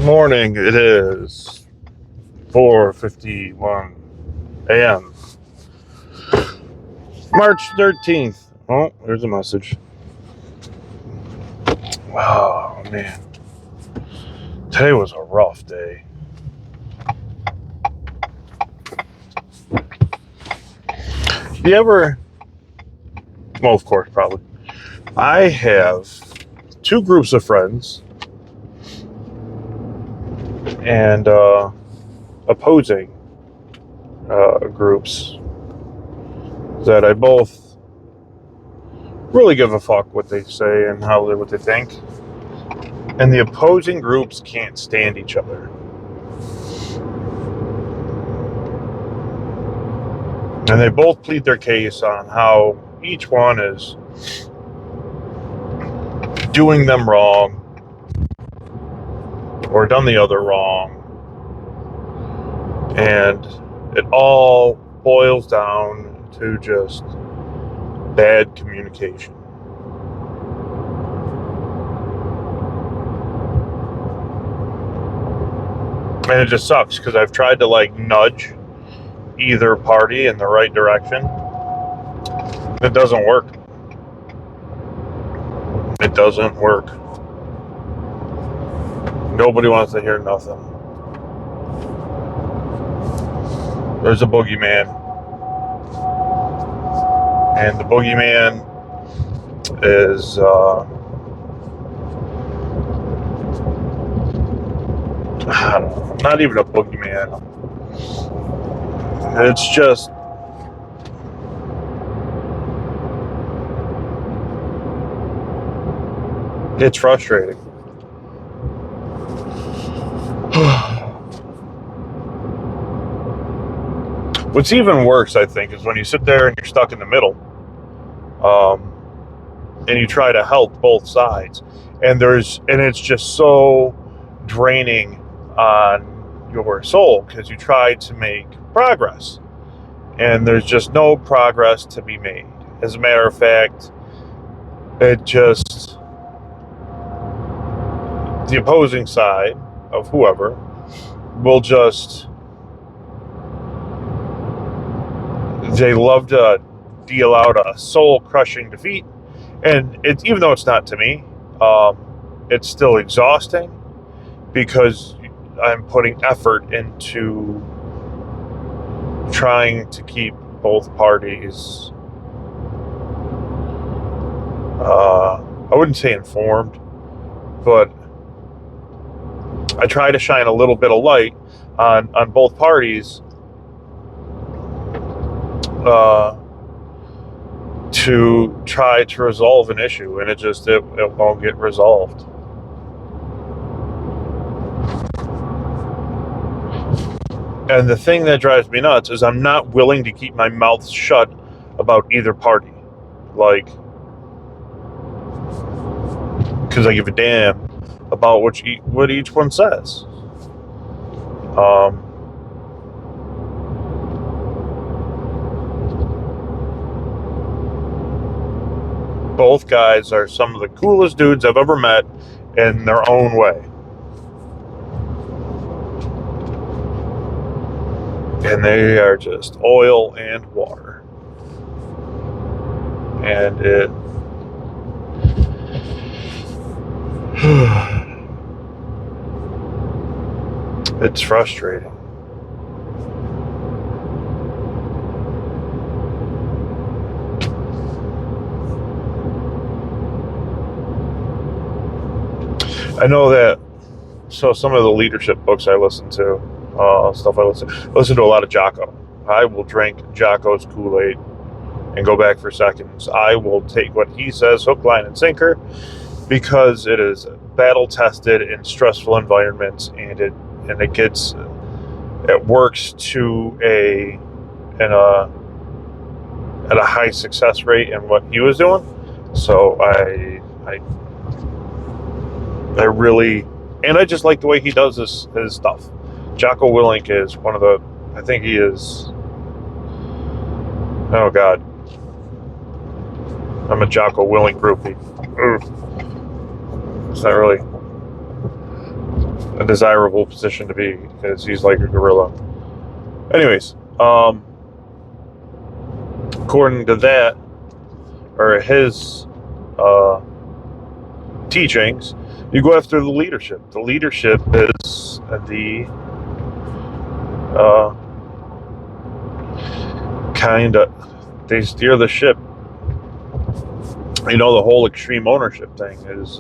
Morning. It is 4:51 a.m. March 13th. Oh, there's a message. Oh, man. Today was a rough day. You ever... Well, of course, probably. I have two groups of friends and opposing groups that I both really give a fuck what they say and what they think. And the opposing groups can't stand each other. And they both plead their case on how each one is doing them wrong or done the other wrong. And it all boils down to just bad communication. And it just sucks because I've tried to nudge either party in the right direction. It doesn't work. It doesn't work. Nobody wants to hear nothing. There's a boogeyman. And the boogeyman is I don't know, not even a boogeyman. It's just it's frustrating. What's even worse, I think, is when you sit there and you're stuck in the middle, and you try to help both sides, and it's just so draining on your soul because you try to make progress, and there's just no progress to be made. As a matter of fact, the opposing side of whoever will just, they love to deal out a soul-crushing defeat, and even though it's not to me, it's still exhausting because I'm putting effort into trying to keep both parties, I wouldn't say informed, but I try to shine a little bit of light on both parties to try to resolve an issue, and it won't get resolved. And the thing that drives me nuts is I'm not willing to keep my mouth shut about either party, because I give a damn about what each one says. Both guys are some of the coolest dudes I've ever met in their own way. And they are just oil and water. And it's frustrating. I know that, so some of the leadership books I listen to, I listen to a lot of Jocko. I will drink Jocko's Kool-Aid and go back for seconds. I will take what he says hook, line, and sinker because it is battle-tested in stressful environments, and it works at a high success rate in what he was doing. So I really, and I just like the way he does his stuff. Jocko Willink is one of the, I think he is, oh God, I'm a Jocko Willink groupie. It's not really, a desirable position to be because he's like a gorilla. Anyways, according to that, or his teachings, you go after the leadership. The leadership is the kind of, they steer the ship. You know, the whole extreme ownership thing is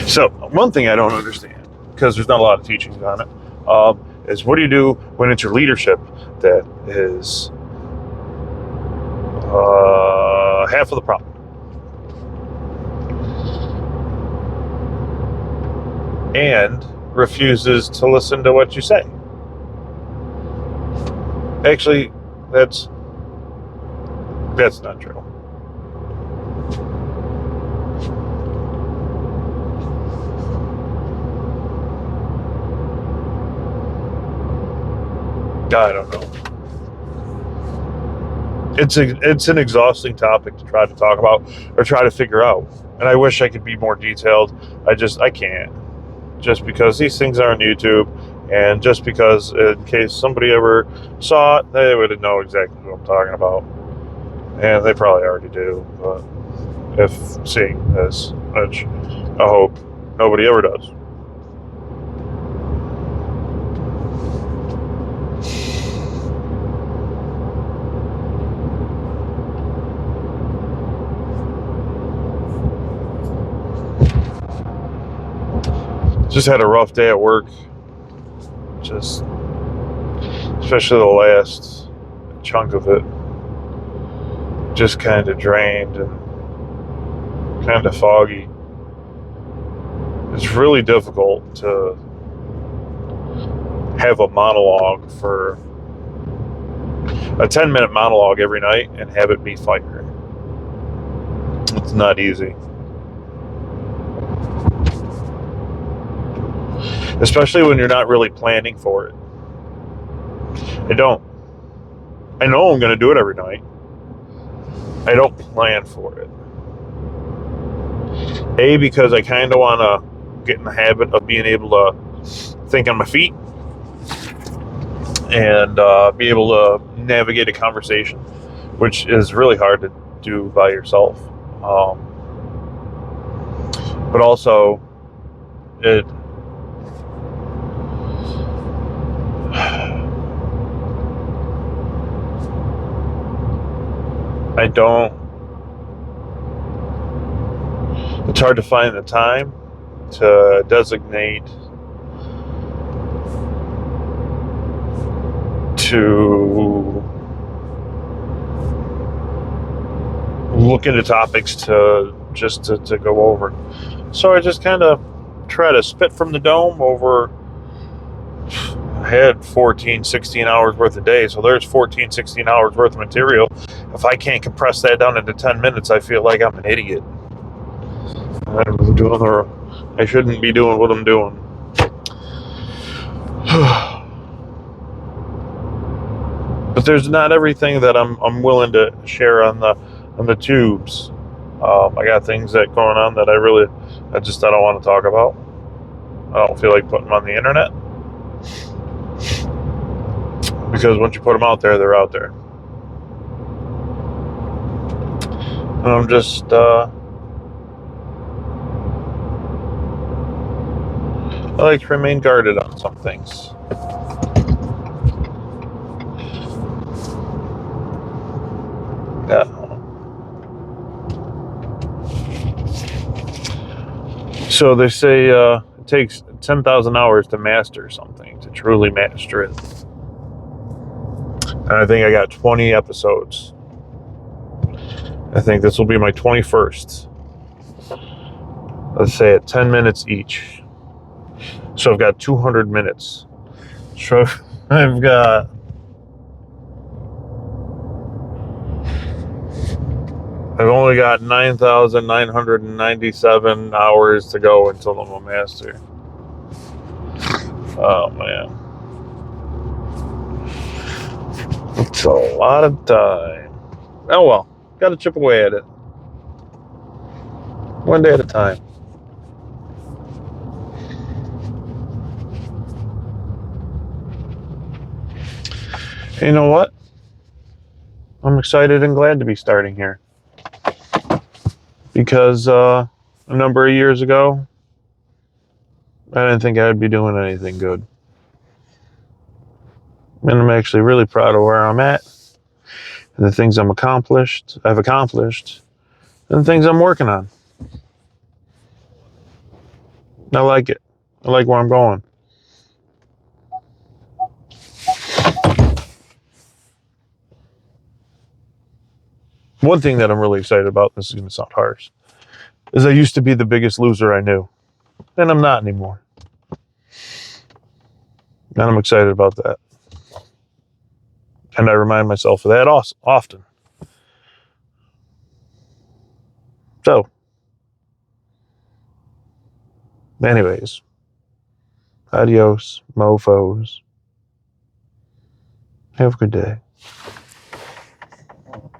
so one thing I don't understand, because there's not a lot of teachings on it, is what do you do when it's your leadership that is half of the problem? And refuses to listen to what you say. Actually, that's not true. I don't know. It's an exhausting topic to try to talk about or try to figure out. And I wish I could be more detailed. I can't. Just because these things are on YouTube, and just because in case somebody ever saw it, they would know exactly what I'm talking about. And they probably already do, but if seeing this, which I hope nobody ever does. Just had a rough day at work. Just, especially the last chunk of it, just kind of drained and kind of foggy. It's really difficult to have a monologue for a 10-minute monologue every night and have it be fire. It's not easy. Especially when you're not really planning for it. I know I'm going to do it every night. I don't plan for it. A, because I kind of want to get in the habit of being able to think on my feet and be able to navigate a conversation, which is really hard to do by yourself. But also, it's hard to find the time to designate to look into topics to go over. So I just kind of try to spit from the dome over. I had 14, 16 hours worth of day, so there's 14, 16 hours worth of material. If I can't compress that down into 10 minutes, I feel like I'm an idiot. I shouldn't be doing what I'm doing. But there's not everything that I'm willing to share on the tubes. I got things that going on that I don't want to talk about. I don't feel like putting them on the internet. Because once you put them out there, they're out there. And I'm just I like to remain guarded on some things. Yeah. So they say it takes 10,000 hours to master something, to truly master it. And I think I got 20 episodes. I think this will be my 21st. Let's say at 10 minutes each. So I've got 200 minutes. So I've only got 9,997 hours to go until I'm a master. Oh man. Takes a lot of time. Oh well, got to chip away at it. One day at a time. You know what? I'm excited and glad to be starting here. Because a number of years ago, I didn't think I'd be doing anything good. And I'm actually really proud of where I'm at, and the things I've accomplished, and the things I'm working on. I like it. I like where I'm going. One thing that I'm really excited about, this is going to sound harsh, is I used to be the biggest loser I knew. And I'm not anymore. And I'm excited about that. And I remind myself of that often. So, anyways, adios, mofos. Have a good day.